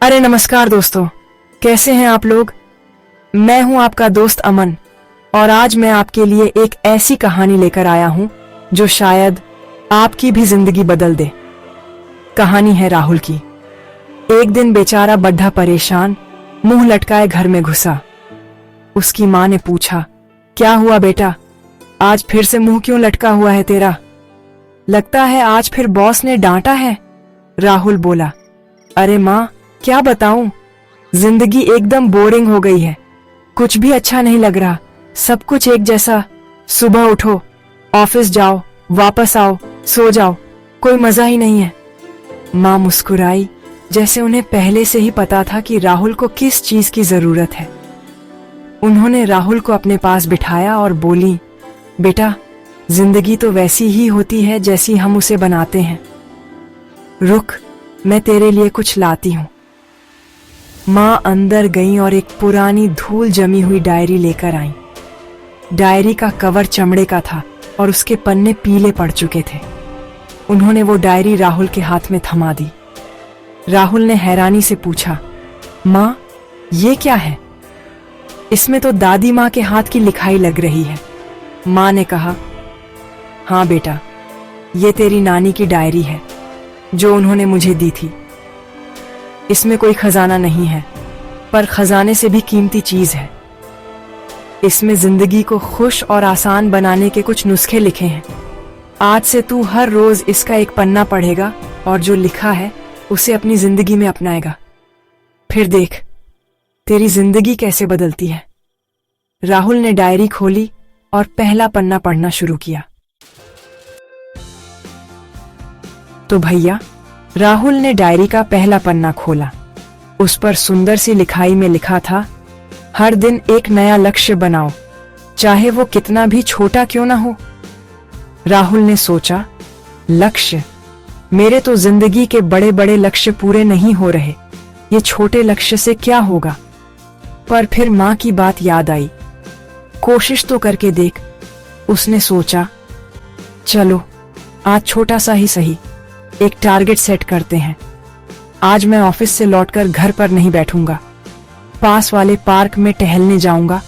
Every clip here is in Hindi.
अरे नमस्कार दोस्तों, कैसे हैं आप लोग। मैं हूं आपका दोस्त अमन और आज मैं आपके लिए एक ऐसी कहानी लेकर आया हूं जो शायद आपकी भी जिंदगी बदल दे। कहानी है राहुल की। एक दिन बेचारा बड्ढा परेशान मुंह लटकाए घर में घुसा। उसकी मां ने पूछा, क्या हुआ बेटा, आज फिर से मुंह क्यों लटका हुआ है तेरा? लगता है आज फिर बॉस ने डांटा है। राहुल बोला, अरे मां, क्या बताऊं, जिंदगी एकदम बोरिंग हो गई है। कुछ भी अच्छा नहीं लग रहा, सब कुछ एक जैसा। सुबह उठो, ऑफिस जाओ, वापस आओ, सो जाओ, कोई मजा ही नहीं है। मां मुस्कुराई, जैसे उन्हें पहले से ही पता था कि राहुल को किस चीज की जरूरत है। उन्होंने राहुल को अपने पास बिठाया और बोली, बेटा, जिंदगी तो वैसी ही होती है जैसी हम उसे बनाते हैं। रुक, मैं तेरे लिए कुछ लाती हूं। मां अंदर गई और एक पुरानी धूल जमी हुई डायरी लेकर आई। डायरी का कवर चमड़े का था और उसके पन्ने पीले पड़ चुके थे। उन्होंने वो डायरी राहुल के हाथ में थमा दी। राहुल ने हैरानी से पूछा, मां, ये क्या है? इसमें तो दादी मां के हाथ की लिखाई लग रही है। मां ने कहा, हाँ बेटा, ये तेरी नानी की डायरी है जो उन्होंने मुझे दी थी। इसमें कोई खजाना नहीं है, पर खजाने से भी कीमती चीज है। इसमें जिंदगी को खुश और आसान बनाने के कुछ नुस्खे लिखे हैं। आज से तू हर रोज इसका एक पन्ना पढ़ेगा और जो लिखा है उसे अपनी जिंदगी में अपनाएगा। फिर देख तेरी जिंदगी कैसे बदलती है। राहुल ने डायरी खोली और पहला पन्ना पढ़ना शुरू किया। तो भैया, राहुल ने डायरी का पहला पन्ना खोला। उस पर सुंदर सी लिखाई में लिखा था, हर दिन एक नया लक्ष्य बनाओ, चाहे वो कितना भी छोटा क्यों ना हो। राहुल ने सोचा, लक्ष्य? मेरे तो जिंदगी के बड़े बड़े लक्ष्य पूरे नहीं हो रहे, ये छोटे लक्ष्य से क्या होगा? पर फिर मां की बात याद आई। कोशिश तो करके देख, उसने सोचा। चलो, आज छोटा सा ही सही, एक टारगेट सेट करते हैं। आज मैं ऑफिस से लौटकर घर पर नहीं बैठूंगा, पास वाले पार्क में टहलने जाऊंगा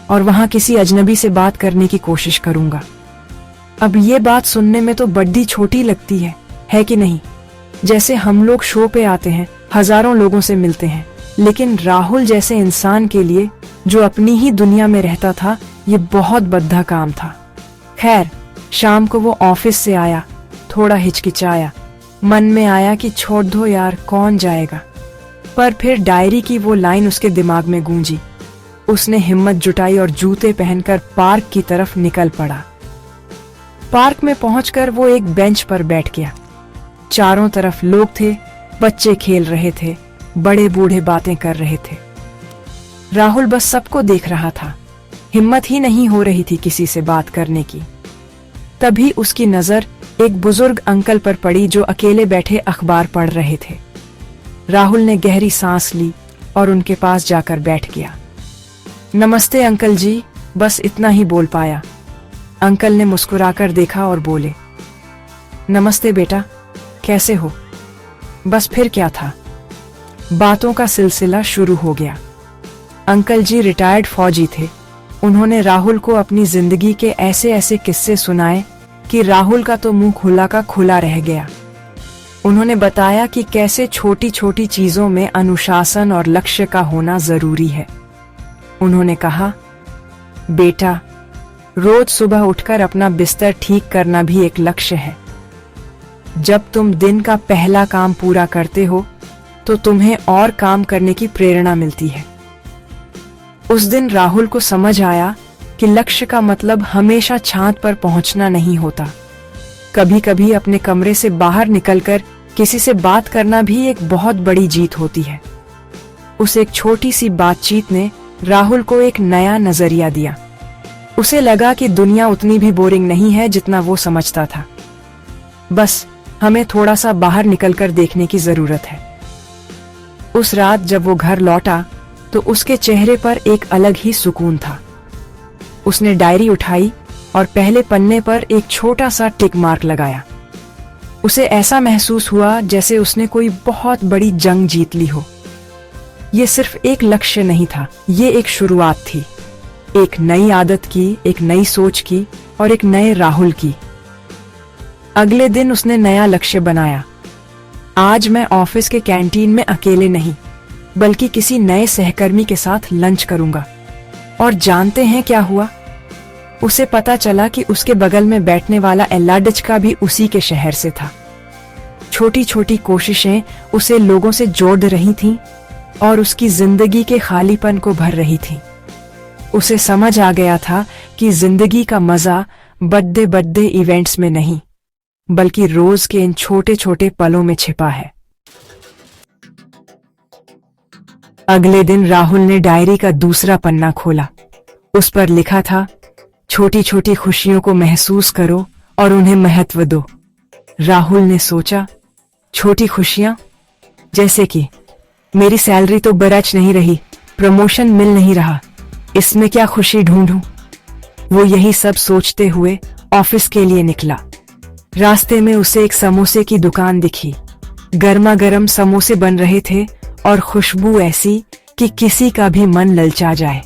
और वहां किसी अजनबी से बात करने की कोशिश करूंगा। अब ये बात सुनने में तो बड़ी छोटी लगती है कि नहीं? जैसे हम लोग शो पे आते हैं, हजारों लोगों से मिलते हैं, लेकिन राहुल जैसे इंसान के लिए जो अपनी ही दुनिया में रहता था, ये बहुत बद्दा काम था। खैर, शाम को वो ऑफिस से आया, थोड़ा हिचकिचाया, मन में आया कि छोड़ दो यार, कौन जाएगा। पर फिर डायरी की वो लाइन उसके दिमाग में गूंजी। उसने हिम्मत जुटाई और जूते पहनकर पार्क की तरफ निकल पड़ा। पार्क में पहुंचकर वो एक बेंच पर बैठ गया। चारों तरफ लोग थे, बच्चे खेल रहे थे, बड़े बूढ़े बातें कर रहे थे। राहुल बस सबको देख रहा था, हिम्मत ही नहीं हो रही थी किसी से बात करने की। तभी उसकी नजर एक बुजुर्ग अंकल पर पड़ी जो अकेले बैठे अखबार पढ़ रहे थे। राहुल ने गहरी सांस ली और उनके पास जाकर बैठ गया। नमस्ते अंकल जी, बस इतना ही बोल पाया। अंकल ने मुस्कुराकर देखा और बोले, नमस्ते बेटा, कैसे हो? बस फिर क्या था, बातों का सिलसिला शुरू हो गया। अंकल जी रिटायर्ड फौजी थे। उन्होंने राहुल को अपनी जिंदगी के ऐसे ऐसे किस्से सुनाए कि राहुल का तो मुंह खुला का खुला रह गया। उन्होंने बताया कि कैसे छोटी छोटी चीजों में अनुशासन और लक्ष्य का होना जरूरी है। उन्होंने कहा, बेटा, रोज सुबह उठकर अपना बिस्तर ठीक करना भी एक लक्ष्य है। जब तुम दिन का पहला काम पूरा करते हो तो तुम्हें और काम करने की प्रेरणा मिलती है। उस दिन राहुल को समझ आया कि लक्ष्य का मतलब हमेशा चांद पर पहुंचना नहीं होता। कभी कभी अपने कमरे से बाहर निकलकर किसी से बात करना भी एक बहुत बड़ी जीत होती है। उस एक छोटी सी बातचीत ने राहुल को एक नया नजरिया दिया। उसे लगा कि दुनिया उतनी भी बोरिंग नहीं है जितना वो समझता था। बस हमें थोड़ा सा बाहर निकलकर देखने की जरूरत है। उस रात जब वो घर लौटा तो उसके चेहरे पर एक अलग ही सुकून था। उसने डायरी उठाई और पहले पन्ने पर एक छोटा सा टिक मार्क लगाया। उसे ऐसा महसूस हुआ जैसे उसने कोई बहुत बड़ी जंग जीत ली हो। ये सिर्फ एक लक्ष्य नहीं था, ये एक शुरुआत थी, एक नई आदत की, एक नई सोच की और एक नए राहुल की। अगले दिन उसने नया लक्ष्य बनाया। आज मैं ऑफिस के कैंटीन में अकेले नहीं, बल्कि किसी नए सहकर्मी के साथ लंच करूंगा। और जानते हैं क्या हुआ? उसे पता चला कि उसके बगल में बैठने वाला एल्लाडच का भी उसी के शहर से था। छोटी छोटी कोशिशें उसे लोगों से जोड़ रही थीं और उसकी जिंदगी के खालीपन को भर रही थीं। उसे समझ आ गया था कि जिंदगी का मजा बड़े बड़े इवेंट्स में नहीं, बल्कि रोज के इन छोटे छोटे पलों में छिपा है। अगले दिन राहुल ने डायरी का दूसरा पन्ना खोला। उस पर लिखा था, छोटी छोटी खुशियों को महसूस करो और उन्हें महत्व दो। राहुल ने सोचा, छोटी खुशियां? जैसे कि मेरी सैलरी तो बरच नहीं रही, प्रमोशन मिल नहीं रहा, इसमें क्या खुशी ढूंढूं? वो यही सब सोचते हुए ऑफिस के लिए निकला। रास्ते में उसे एक समोसे की दुकान दिखी। गर्मा गर्म समोसे बन रहे थे और खुशबू ऐसी कि किसी का भी मन ललचा जाए।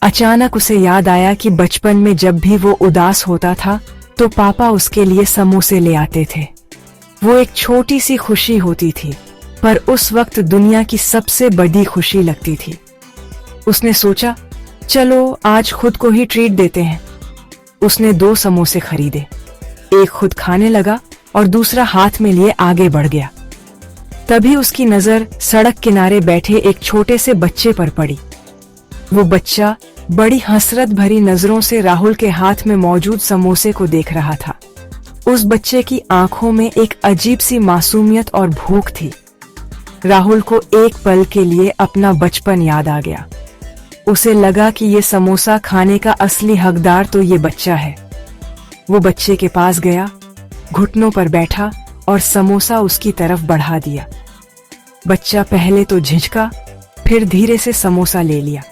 अचानक उसे याद आया कि बचपन में जब भी वो उदास होता था तो पापा उसके लिए समोसे ले आते थे। वो एक छोटी सी खुशी होती थी, पर उस वक्त दुनिया की सबसे बड़ी खुशी लगती थी। उसने सोचा, चलो आज खुद को ही ट्रीट देते हैं। उसने 2 समोसे खरीदे, एक खुद खाने लगा और दूसरा हाथ में लिए आगे बढ़ गया। तभी उसकी नजर सड़क किनारे बैठे एक छोटे से बच्चे पर पड़ी। वो बच्चा बड़ी हसरत भरी नजरों से राहुल के हाथ में मौजूद समोसे को देख रहा था। उस बच्चे की आंखों में एक अजीब सी मासूमियत और भूख थी। राहुल को एक पल के लिए अपना बचपन याद आ गया। उसे लगा कि ये समोसा खाने का असली हकदार तो ये बच्चा है। वो बच्चे के पास गया, घुटनों पर बैठा और समोसा उसकी तरफ बढ़ा दिया। बच्चा पहले तो झिझका, फिर धीरे से समोसा ले लिया।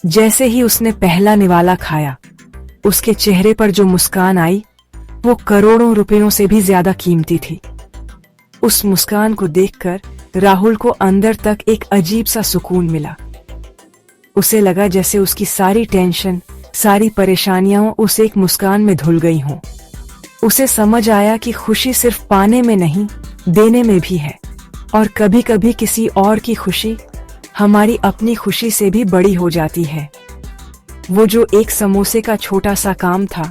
जैसे ही उसने पहला निवाला खाया, उसके चेहरे पर जो मुस्कान आई वो करोड़ों रुपयों से भी ज्यादा कीमती थी। उस मुस्कान को देखकर राहुल को अंदर तक एक अजीब सा सुकून मिला। उसे लगा जैसे उसकी सारी टेंशन, सारी परेशानियां उस एक मुस्कान में धुल गई हों। उसे समझ आया कि खुशी सिर्फ पाने में नहीं, देने में भी है। और कभी कभी किसी और की खुशी हमारी अपनी खुशी से भी बड़ी हो जाती है। वो जो एक समोसे का छोटा सा काम था,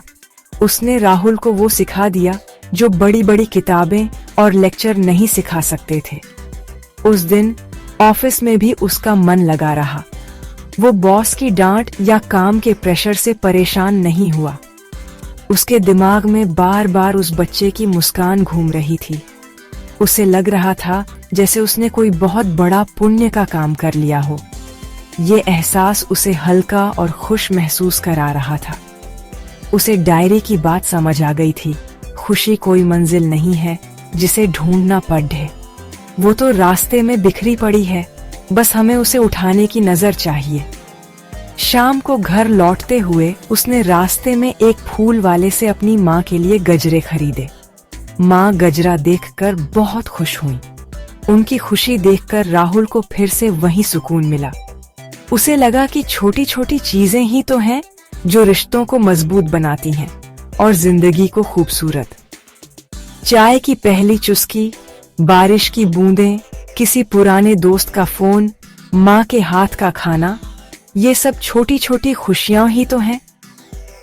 उसने राहुल को वो सिखा दिया जो बड़ी बड़ी किताबें और लेक्चर नहीं सिखा सकते थे। उस दिन ऑफिस में भी उसका मन लगा रहा। वो बॉस की डांट या काम के प्रेशर से परेशान नहीं हुआ। उसके दिमाग में बार बार उस बच्चे की मुस्कान घूम रही थी। उसे लग रहा था जैसे उसने कोई बहुत बड़ा पुण्य का काम कर लिया हो। ये एहसास उसे हल्का और खुश महसूस करा रहा था। उसे डायरी की बात समझ आ गई थी। खुशी कोई मंजिल नहीं है जिसे ढूंढना पड़े, वो तो रास्ते में बिखरी पड़ी है, बस हमें उसे उठाने की नजर चाहिए। शाम को घर लौटते हुए उसने रास्ते में एक फूल वाले से अपनी माँ के लिए गजरे खरीदे। माँ गजरा देखकर बहुत खुश हुई। उनकी खुशी देखकर राहुल को फिर से वही सुकून मिला। उसे लगा कि छोटी छोटी चीजें ही तो हैं जो रिश्तों को मजबूत बनाती हैं और जिंदगी को खूबसूरत। चाय की पहली चुस्की, बारिश की बूंदें, किसी पुराने दोस्त का फोन, माँ के हाथ का खाना, ये सब छोटी छोटी खुशियां ही तो हैं।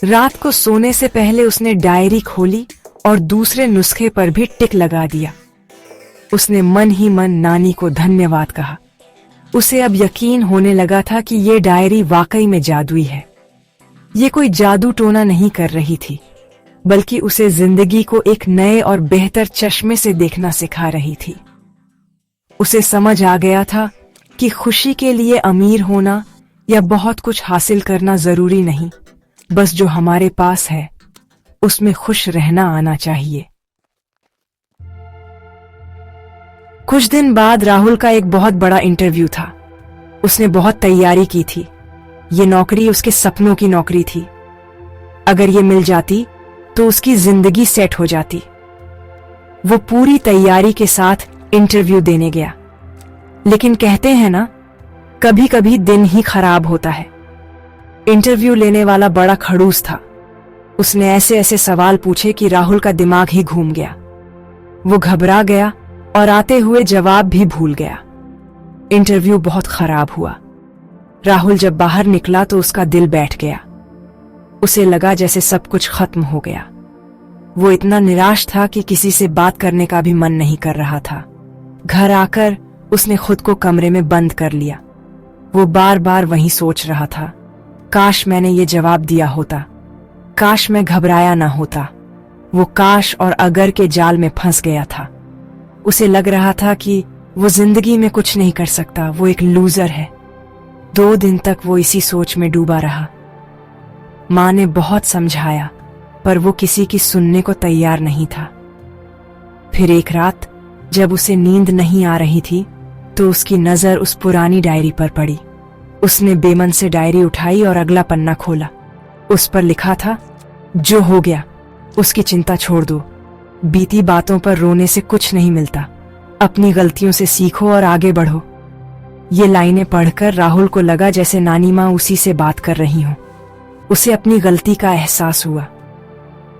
रात को सोने से पहले उसने डायरी खोली और दूसरे नुस्खे पर भी टिक लगा दिया। उसने मन ही मन नानी को धन्यवाद कहा। उसे अब यकीन होने लगा था कि ये डायरी वाकई में जादुई है। ये कोई जादू टोना नहीं कर रही थी, बल्कि उसे जिंदगी को एक नए और बेहतर चश्मे से देखना सिखा रही थी। उसे समझ आ गया था कि खुशी के लिए अमीर होना या बहुत कुछ हासिल करना जरूरी नहीं, बस जो हमारे पास है उसमें खुश रहना आना चाहिए। कुछ दिन बाद राहुल का एक बहुत बड़ा इंटरव्यू था। उसने बहुत तैयारी की थी। ये नौकरी उसके सपनों की नौकरी थी। अगर ये मिल जाती तो उसकी जिंदगी सेट हो जाती। वो पूरी तैयारी के साथ इंटरव्यू देने गया। लेकिन कहते हैं ना, कभी कभी दिन ही खराब होता है। इंटरव्यू लेने वाला बड़ा खड़ूस था। उसने ऐसे ऐसे सवाल पूछे कि राहुल का दिमाग ही घूम गया। वो घबरा गया और आते हुए जवाब भी भूल गया। इंटरव्यू बहुत खराब हुआ। राहुल जब बाहर निकला तो उसका दिल बैठ गया। उसे लगा जैसे सब कुछ खत्म हो गया। वो इतना निराश था कि किसी से बात करने का भी मन नहीं कर रहा था। घर आकर उसने खुद को कमरे में बंद कर लिया। वो बार बार वही सोच रहा था, काश मैंने ये जवाब दिया होता, काश मैं घबराया ना होता। वो काश और अगर के जाल में फंस गया था। उसे लग रहा था कि वो जिंदगी में कुछ नहीं कर सकता, वो एक लूजर है। 2 दिन तक वो इसी सोच में डूबा रहा। माँ ने बहुत समझाया, पर वो किसी की सुनने को तैयार नहीं था। फिर एक रात जब उसे नींद नहीं आ रही थी तो उसकी नजर उस पुरानी डायरी पर पड़ी। उसने बेमन से डायरी उठाई और अगला पन्ना खोला। उस पर लिखा था, जो हो गया उसकी चिंता छोड़ दो, बीती बातों पर रोने से कुछ नहीं मिलता, अपनी गलतियों से सीखो और आगे बढ़ो। ये लाइनें पढ़कर राहुल को लगा जैसे नानी माँ उसी से बात कर रही हो। उसे अपनी गलती का एहसास हुआ।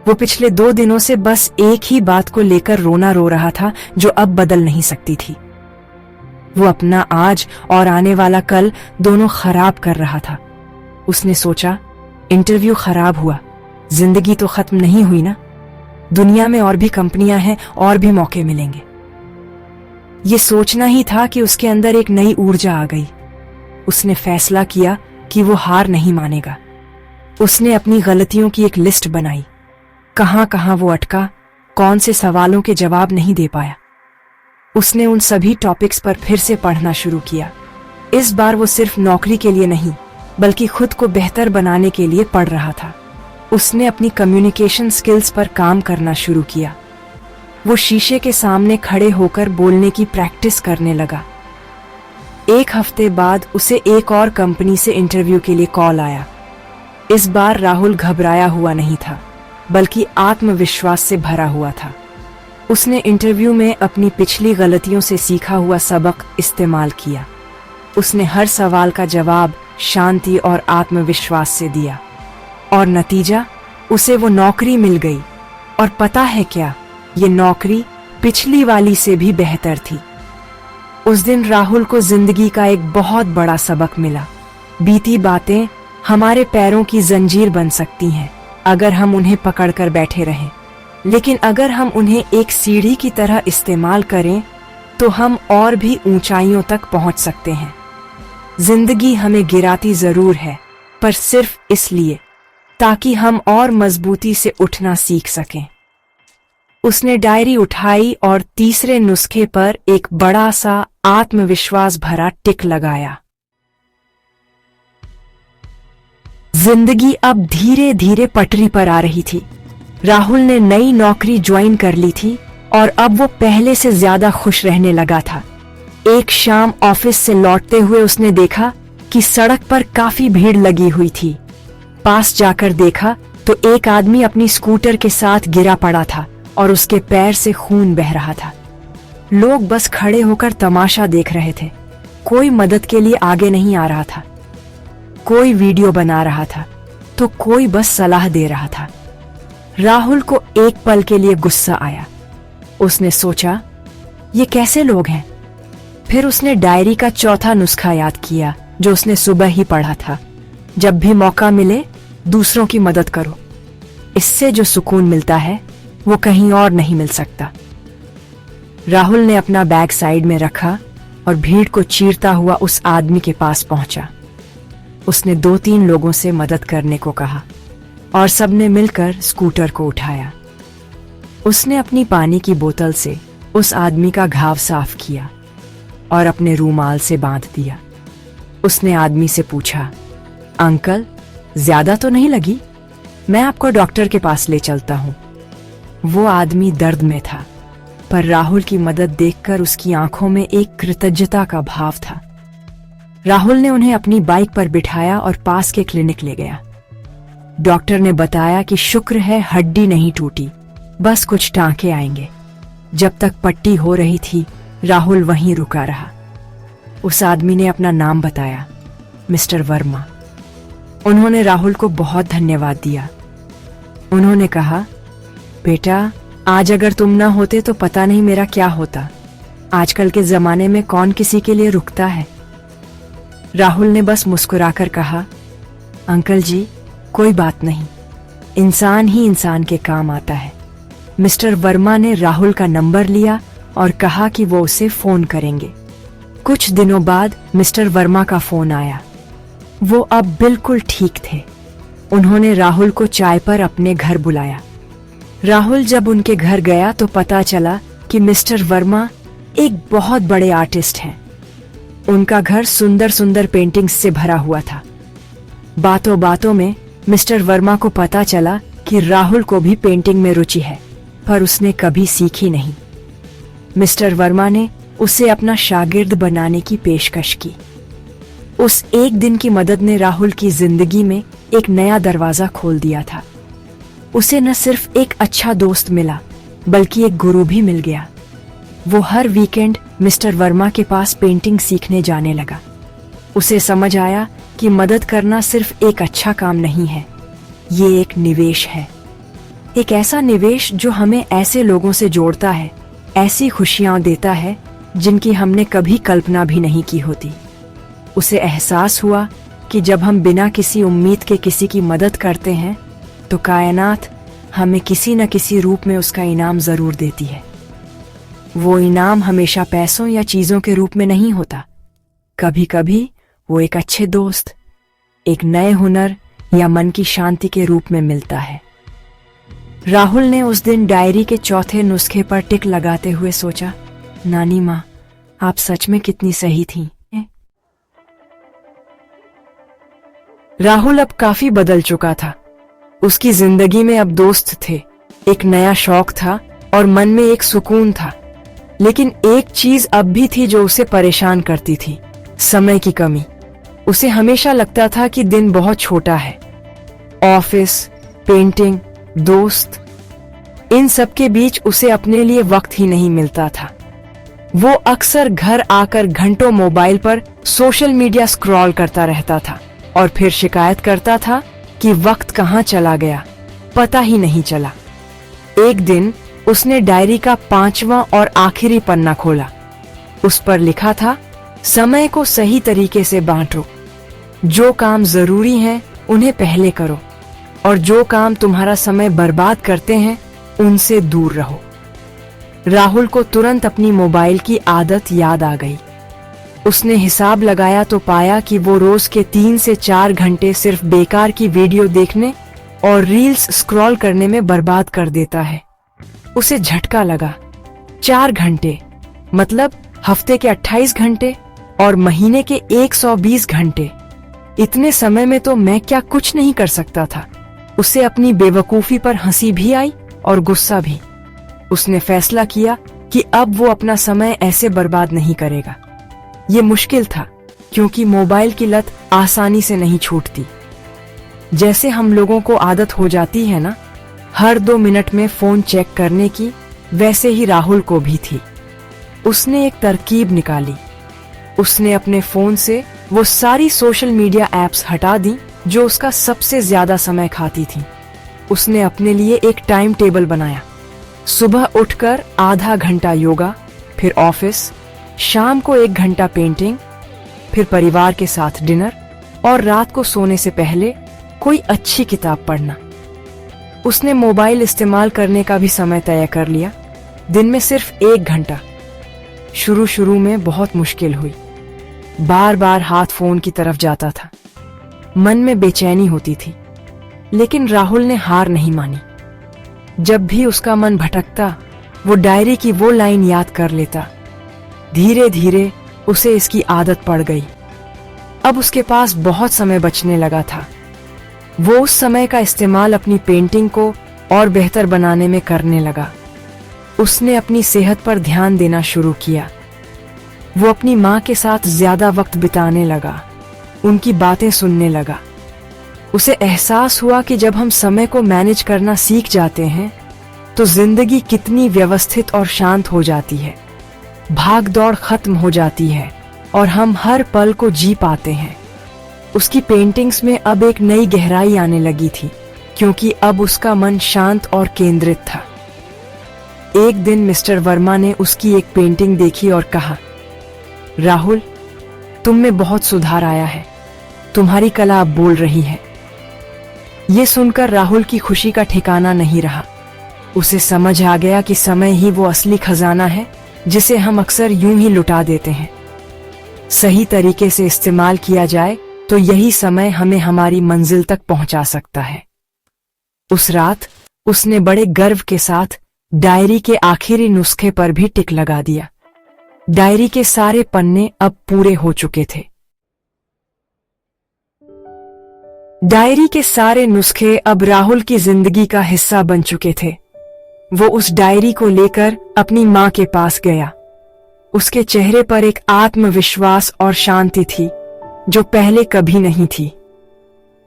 वो पिछले 2 दिनों से बस एक ही बात को लेकर रोना रो रहा था जो अब बदल नहीं सकती थी। वो अपना आज और आने वाला कल दोनों खराब कर रहा था। उसने सोचा, इंटरव्यू खराब हुआ, जिंदगी तो खत्म नहीं हुई ना, दुनिया में और भी कंपनियां हैं और भी मौके मिलेंगे। ये सोचना ही था कि उसके अंदर एक नई ऊर्जा आ गई। उसने फैसला किया कि वो हार नहीं मानेगा। उसने अपनी गलतियों की एक लिस्ट बनाई, कहां कहां वो अटका, कौन से सवालों के जवाब नहीं दे पाया। उसने उन सभी टॉपिक्स पर फिर से पढ़ना शुरू किया। इस बार वो सिर्फ नौकरी के लिए नहीं, बल्कि खुद को बेहतर बनाने के लिए पढ़ रहा था। उसने अपनी कम्युनिकेशन स्किल्स पर काम करना शुरू किया। वो शीशे के सामने खड़े होकर बोलने की प्रैक्टिस करने लगा। 1 हफ्ते बाद उसे एक और कंपनी से इंटरव्यू के लिए कॉल आया। इस बार राहुल घबराया हुआ नहीं था, बल्कि आत्मविश्वास से भरा हुआ था। उसने इंटरव्यू में अपनी पिछली गलतियों से सीखा हुआ सबक इस्तेमाल किया। उसने हर सवाल का जवाब शांति और आत्मविश्वास से दिया, और नतीजा, उसे वो नौकरी मिल गई। और पता है क्या, ये नौकरी पिछली वाली से भी बेहतर थी। उस दिन राहुल को जिंदगी का एक बहुत बड़ा सबक मिला। बीती बातें हमारे पैरों की जंजीर बन सकती हैं अगर हम उन्हें पकड़कर बैठे रहें, लेकिन अगर हम उन्हें एक सीढ़ी की तरह इस्तेमाल करें तो हम और भी ऊंचाइयों तक पहुंच सकते हैं। जिंदगी हमें गिराती जरूर है, पर सिर्फ इसलिए ताकि हम और मजबूती से उठना सीख सकें। उसने डायरी उठाई और तीसरे नुस्खे पर एक बड़ा सा आत्मविश्वास भरा टिक लगाया। जिंदगी अब धीरे धीरे पटरी पर आ रही थी। राहुल ने नई नौकरी ज्वाइन कर ली थी और अब वो पहले से ज्यादा खुश रहने लगा था। एक शाम ऑफिस से लौटते हुए उसने देखा कि सड़क पर काफी भीड़ लगी हुई थी। पास जाकर देखा तो एक आदमी अपनी स्कूटर के साथ गिरा पड़ा था और उसके पैर से खून बह रहा था। लोग बस खड़े होकर तमाशा देख रहे थे। कोई मदद के लिए आगे नहीं आ रहा था, कोई वीडियो बना रहा था, तो कोई बस सलाह दे रहा था। राहुल को एक पल के लिए गुस्सा आया। उसने सोचा, ये कैसे लोग हैं? फिर उसने डायरी का चौथा नुस्खा याद किया जो उसने सुबह ही पढ़ा था, जब भी मौका मिले दूसरों की मदद करो, इससे जो सुकून मिलता है वो कहीं और नहीं मिल सकता। राहुल ने अपना बैग साइड में रखा और भीड़ को चीरता हुआ उस आदमी के पास पहुंचा। उसने 2-3 लोगों से मदद करने को कहा और सबने मिलकर स्कूटर को उठाया। उसने अपनी पानी की बोतल से उस आदमी का घाव साफ किया और अपने रूमाल से बांध दिया। उसने आदमी से पूछा, अंकल, ज्यादा तो नहीं लगी? मैं आपको डॉक्टर के पास ले चलता हूं। वो आदमी दर्द में था, पर राहुल की मदद देखकर उसकी आंखों में एक कृतज्ञता का भाव था। राहुल ने उन्हें अपनी बाइक पर बिठाया और पास के क्लिनिक ले गया। डॉक्टर ने बताया कि शुक्र है हड्डी नहीं टूटी, बस कुछ टांके आएंगे। जब तक पट्टी हो रही थी राहुल वहीं रुका रहा। उस आदमी ने अपना नाम बताया, मिस्टर वर्मा। उन्होंने राहुल को बहुत धन्यवाद दिया। उन्होंने कहा, बेटा, आज अगर तुम ना होते तो पता नहीं मेरा क्या होता। आजकल के जमाने में कौन किसी के लिए रुकता है। राहुल ने बस मुस्कुराकर कहा, अंकल जी, कोई बात नहीं, इंसान ही इंसान के काम आता है। मिस्टर वर्मा ने राहुल का नंबर लिया और कहा कि वो उसे फोन करेंगे। कुछ दिनों बाद मिस्टर वर्मा का फोन आया। वो अब बिल्कुल ठीक थे। उन्होंने राहुल को चाय पर अपने घर बुलाया। राहुल जब उनके घर गया तो पता चला कि मिस्टर वर्मा एक बहुत बड़े आर्टिस्ट हैं। उनका घर सुंदर सुंदर पेंटिंग्स से भरा हुआ था। बातों बातों में मिस्टर वर्मा को पता चला कि राहुल को भी पेंटिंग में रुचि है, पर उसने कभी सीखी नहीं। मिस्टर वर्मा ने उसे अपना शागिर्द बनाने की पेशकश की। उस एक दिन की मदद ने राहुल की जिंदगी में एक नया दरवाजा खोल दिया था। उसे न सिर्फ एक अच्छा दोस्त मिला, बल्कि एक गुरु भी मिल गया। वो हर वीकेंड मिस्टर वर्मा के पास पेंटिंग सीखने जाने लगा। उसे समझ आया कि मदद करना सिर्फ एक अच्छा काम नहीं है, ये एक निवेश है। एक ऐसा निवेश जो हमें ऐसे लोगों से जोड़ता है, ऐसी खुशियां देता है जिनकी हमने कभी कल्पना भी नहीं की होती। उसे एहसास हुआ कि जब हम बिना किसी उम्मीद के किसी की मदद करते हैं तो कायनात हमें किसी न किसी रूप में उसका इनाम जरूर देती है। वो इनाम हमेशा पैसों या चीजों के रूप में नहीं होता। कभी कभी वो एक अच्छे दोस्त, एक नए हुनर या मन की शांति के रूप में मिलता है। राहुल ने उस दिन डायरी के चौथे नुस्खे पर टिक लगाते हुए सोचा, नानी माँ, आप सच में कितनी सही थीं। राहुल अब काफी बदल चुका था। उसकी जिंदगी में अब दोस्त थे, एक नया शौक था और मन में एक सुकून था। लेकिन एक चीज अब भी थी जो उसे परेशान करती थी, समय की कमी। उसे हमेशा लगता था कि दिन बहुत छोटा है। ऑफिस, पेंटिंग, दोस्त, इन सब के बीच उसे अपने लिए वक्त ही नहीं मिलता था। वो अक्सर घर आकर घंटों मोबाइल पर सोशल मीडिया स्क्रॉल करता रहता था और फिर शिकायत करता था कि वक्त कहाँ चला गया, पता ही नहीं चला। एक दिन उसने डायरी का 5वां और आखिरी पन्ना खोला। उस पर लिखा था, समय को सही तरीके से बांटो। जो काम जरूरी हैं उन्हें पहले करो और जो काम तुम्हारा समय बर्बाद करते हैं उनसे दूर रहो। राहुल को तुरंत अपनी मोबाइल की आदत याद आ गई। उसने हिसाब लगाया तो पाया कि वो रोज के 3 से 4 घंटे सिर्फ बेकार की वीडियो देखने और रील्स स्क्रॉल करने में बर्बाद कर देता है। उसे झटका लगा, 4 घंटे मतलब हफ्ते के 28 घंटे और महीने के 120 घंटे। इतने समय में तो मैं क्या कुछ नहीं कर सकता था। उसे अपनी बेवकूफी पर हंसी भी आई और गुस्सा भी। उसने फैसला किया कि अब वो अपना समय ऐसे बर्बाद नहीं करेगा। ये मुश्किल था क्योंकि मोबाइल की लत आसानी से नहीं छूटती। जैसे हम लोगों को आदत हो जाती है ना, हर 2 मिनट में फोन चेक करने की, वैसे ही राहुल को भी थी। उसने एक तरकीब निकाली। उसने अपने फोन से वो सारी सोशल मीडिया ऐप्स हटा दी जो उसका सबसे ज्यादा समय खाती थी। उसने अपने लिए एक टाइम टेबल बनाया। सुबह उठकर आधा घंटा योगा, फिर ऑफिस, शाम को 1 घंटा पेंटिंग, फिर परिवार के साथ डिनर और रात को सोने से पहले कोई अच्छी किताब पढ़ना। उसने मोबाइल इस्तेमाल करने का भी समय तय कर लिया, दिन में सिर्फ 1 घंटा। शुरू शुरू में बहुत मुश्किल हुई। बार बार हाथ फोन की तरफ जाता था, मन में बेचैनी होती थी। लेकिन राहुल ने हार नहीं मानी। जब भी उसका मन भटकता, वो डायरी की वो लाइन याद कर लेता। धीरे धीरे उसे इसकी आदत पड़ गई। अब उसके पास बहुत समय बचने लगा था। वो उस समय का इस्तेमाल अपनी पेंटिंग को और बेहतर बनाने में करने लगा। उसने अपनी सेहत पर ध्यान देना शुरू किया। वो अपनी माँ के साथ ज्यादा वक्त बिताने लगा, उनकी बातें सुनने लगा। उसे एहसास हुआ कि जब हम समय को मैनेज करना सीख जाते हैं तो जिंदगी कितनी व्यवस्थित और शांत हो जाती है। भाग दौड़ खत्म हो जाती है और हम हर पल को जी पाते हैं। उसकी पेंटिंग्स में अब एक नई गहराई आने लगी थी, क्योंकि अब उसका मन शांत और केंद्रित था। एक दिन मिस्टर वर्मा ने उसकी एक पेंटिंग देखी और कहा, राहुल, तुम में बहुत सुधार आया है, तुम्हारी कला अब बोल रही है। ये सुनकर राहुल की खुशी का ठिकाना नहीं रहा। उसे समझ आ गया कि समय ही वो असली खजाना है जिसे हम अक्सर यूं ही लुटा देते हैं। सही तरीके से इस्तेमाल किया जाए तो यही समय हमें हमारी मंजिल तक पहुंचा सकता है। उस रात उसने बड़े गर्व के साथ डायरी के आखिरी नुस्खे पर भी टिक लगा दिया। डायरी के सारे पन्ने अब पूरे हो चुके थे। डायरी के सारे नुस्खे अब राहुल की जिंदगी का हिस्सा बन चुके थे। वो उस डायरी को लेकर अपनी मां के पास गया। उसके चेहरे पर एक आत्मविश्वास और शांति थी जो पहले कभी नहीं थी।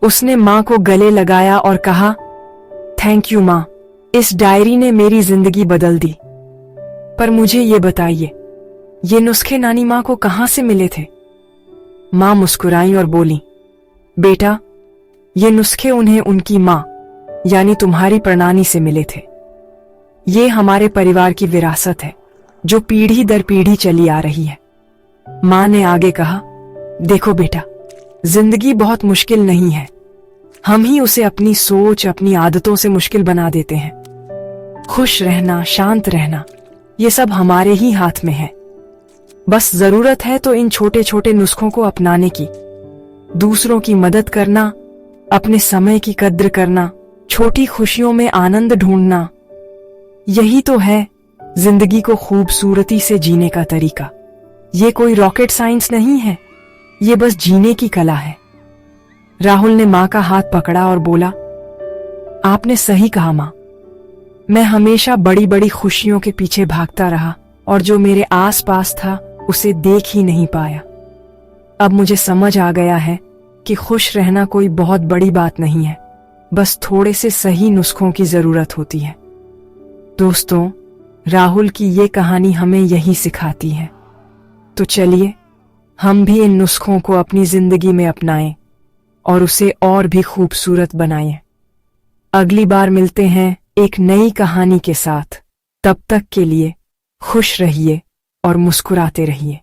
उसने मां को गले लगाया और कहा, थैंक यू मां, इस डायरी ने मेरी जिंदगी बदल दी। पर मुझे ये बताइए, ये नुस्खे नानी मां को कहां से मिले थे? मां मुस्कुराई और बोली, बेटा, ये नुस्खे उन्हें उनकी मां यानी तुम्हारी प्रणानी से मिले थे। ये हमारे परिवार की विरासत है जो पीढ़ी दर पीढ़ी चली आ रही है। मां ने आगे कहा, देखो बेटा, जिंदगी बहुत मुश्किल नहीं है, हम ही उसे अपनी सोच, अपनी आदतों से मुश्किल बना देते हैं। खुश रहना, शांत रहना, ये सब हमारे ही हाथ में है। बस जरूरत है तो इन छोटे छोटे नुस्खों को अपनाने की। दूसरों की मदद करना, अपने समय की कद्र करना, छोटी खुशियों में आनंद ढूंढना, यही तो है जिंदगी को खूबसूरती से जीने का तरीका। ये कोई रॉकेट साइंस नहीं है, ये बस जीने की कला है। राहुल ने मां का हाथ पकड़ा और बोला, आपने सही कहा मां, मैं हमेशा बड़ी बड़ी खुशियों के पीछे भागता रहा और जो मेरे आसपास था उसे देख ही नहीं पाया। अब मुझे समझ आ गया है कि खुश रहना कोई बहुत बड़ी बात नहीं है, बस थोड़े से सही नुस्खों की जरूरत होती है। दोस्तों, राहुल की ये कहानी हमें यही सिखाती है। तो चलिए हम भी इन नुस्खों को अपनी जिंदगी में अपनाएं और उसे और भी खूबसूरत बनाएं। अगली बार मिलते हैं एक नई कहानी के साथ। तब तक के लिए खुश रहिए और मुस्कुराते रहिए।